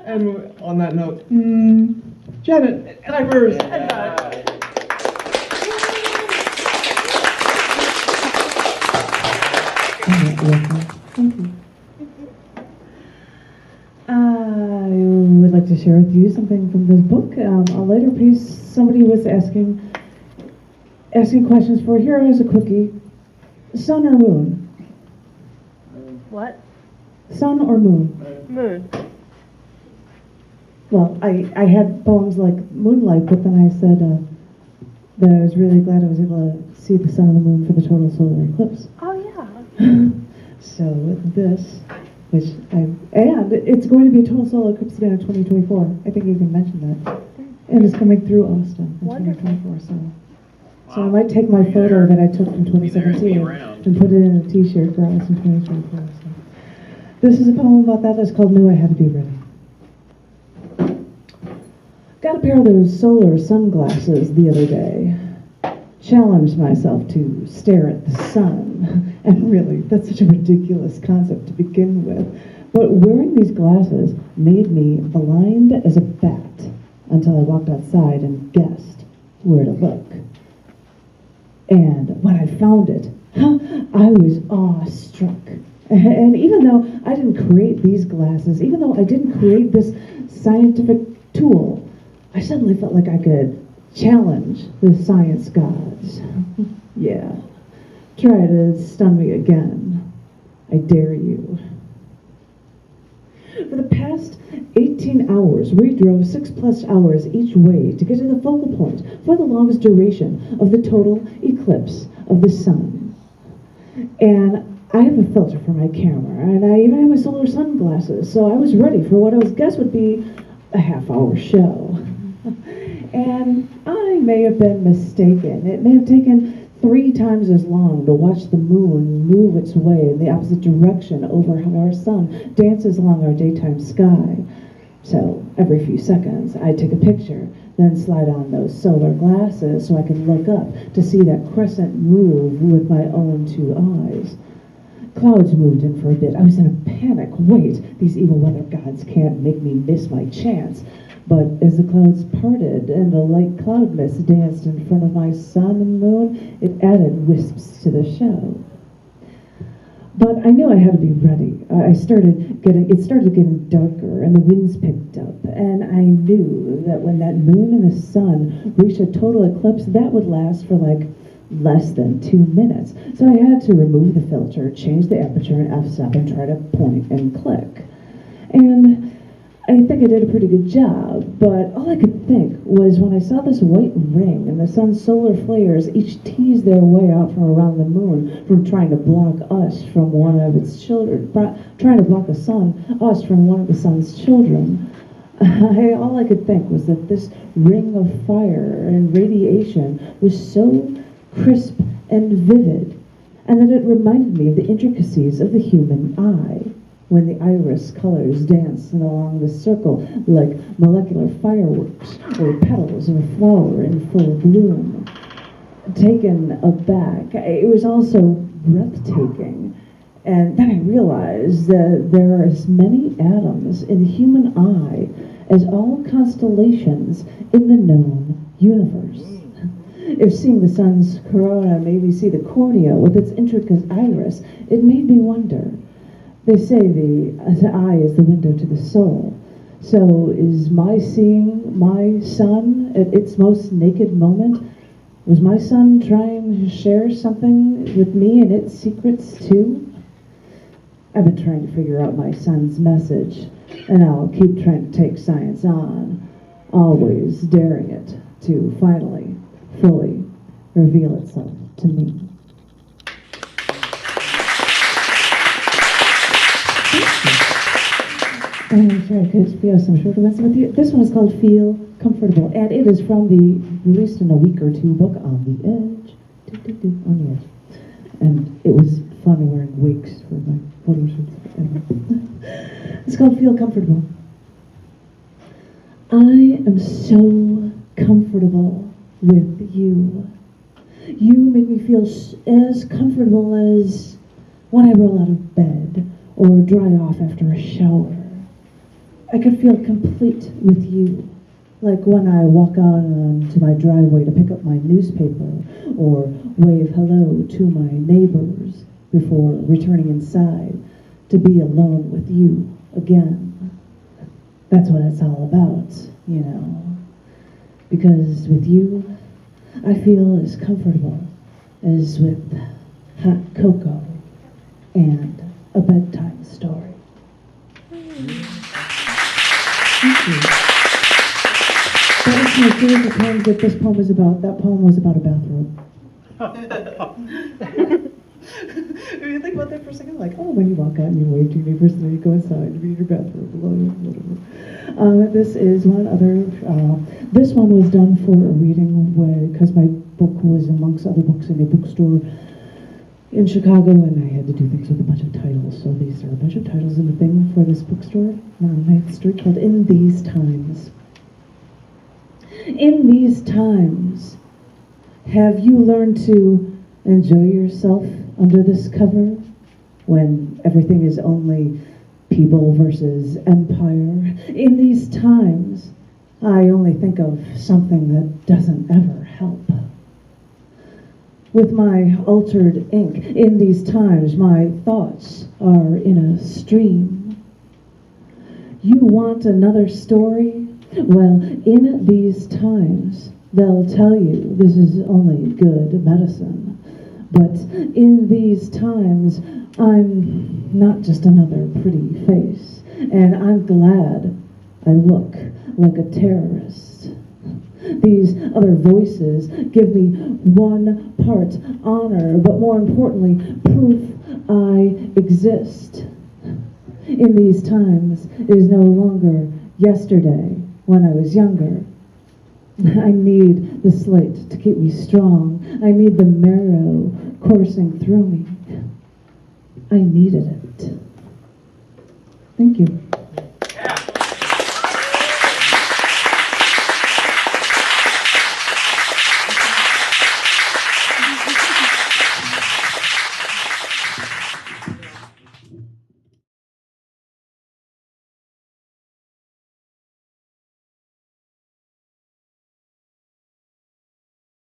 And on that note, Janet Kuypers. Thank you. I would like to share with you something from this book. A later piece, somebody was asking questions for, here is a quickie, sun or moon? What? Sun or moon? Moon. Well, I had poems like Moonlight, but then I said that I was really glad I was able to see the sun and the moon for the total solar eclipse. Oh, yeah. So with this, and it's going to be a total solar eclipse again in 2024. I think you even mentioned that. And it's coming through Austin in Wonderful. 2024. So I might take my photo that I took from 2017 and put it in a t-shirt for us in 2024. So. This is a poem about that that's called Knew I Had to Be Ready. Got a pair of those solar sunglasses the other day. Challenged myself to stare at the sun. And really, that's such a ridiculous concept to begin with. But wearing these glasses made me blind as a bat until I walked outside and guessed where to look. And when I found it, I was awestruck. And even though I didn't create these glasses, even though I didn't create this scientific tool, I suddenly felt like I could challenge the science gods. Yeah. Try to stun me again. I dare you. For the past 18 hours, we drove 6+ hours each way to get to the focal point for the longest duration of the total eclipse of the sun. And I have a filter for my camera, and I even have my solar sunglasses, so I was ready for what I was guess would be a half-hour show. And I may have been mistaken. It may have taken 3 times as long to watch the moon move its way in the opposite direction over how our sun dances along our daytime sky. So every few seconds, I'd take a picture, then slide on those solar glasses so I could look up to see that crescent move with my own 2 eyes. Clouds moved in for a bit. I was in a panic. Wait, these evil weather gods can't make me miss my chance. But as the clouds parted and the light cloud mist danced in front of my sun and moon, it added wisps to the show. But I knew I had to be ready. It started getting darker and the winds picked up. And I knew that when that moon and the sun reached a total eclipse, that would last for like less than 2 minutes. So I had to remove the filter, change the aperture and f-stop and try to point and click. And I think I did a pretty good job, but all I could think was when I saw this white ring and the sun's solar flares each tease their way out from around the moon from trying to block us from one of its children, trying to block us from one of the sun's children. All I could think was that this ring of fire and radiation was so crisp and vivid, and that it reminded me of the intricacies of the human eye, when the iris colors dance along the circle like molecular fireworks or petals of a flower in full bloom. Taken aback, it was also breathtaking. And then I realized that there are as many atoms in the human eye as all constellations in the known universe. If seeing the sun's corona made me see the cornea with its intricate iris, it made me wonder. They say the eye is the window to the soul. So is my seeing my sun at its most naked moment? Was my sun trying to share something with me and its secrets too? I've been trying to figure out my sun's message, and I'll keep trying to take science on, always daring it to finally, fully reveal itself to me. I'm sure I could feel some short ones with you. This one is called Feel Comfortable, and it is from the released in a week or two book On the Edge. On the Edge. And it was fun wearing wigs for my photo shoots. It's called Feel Comfortable. I am so comfortable with you. You make me feel as comfortable as when I roll out of bed or dry off after a shower. I could feel complete with you. Like when I walk out onto my driveway to pick up my newspaper or wave hello to my neighbors before returning inside to be alone with you again. That's what it's all about, you know. Because with you, I feel as comfortable as with hot cocoa and a bedtime story. Thank you. That was my favorite poem that this poem was about. That poem was about a bathroom. If you think about that for a second, like, oh, when you walk out and you wave to your neighbors and then you go inside to be in your bathroom alone, whatever. This is one other, this one was done for a reading because my book was amongst other books in a bookstore in Chicago, and I had to do things with a bunch of titles. So these are a bunch of titles in the thing for this bookstore on 9th Street called In These Times. In these times, have you learned to enjoy yourself under this cover when everything is only people versus empire? In these times, I only think of something that doesn't ever help. With my altered ink, in these times, my thoughts are in a stream. You want another story? Well, in these times, they'll tell you this is only good medicine. But in these times, I'm not just another pretty face, and I'm glad I look like a terrorist. These other voices give me one part honor, but more importantly, proof I exist. In these times, it is no longer yesterday when I was younger. I need the slate to keep me strong. I need the marrow coursing through me. I needed it. Thank you.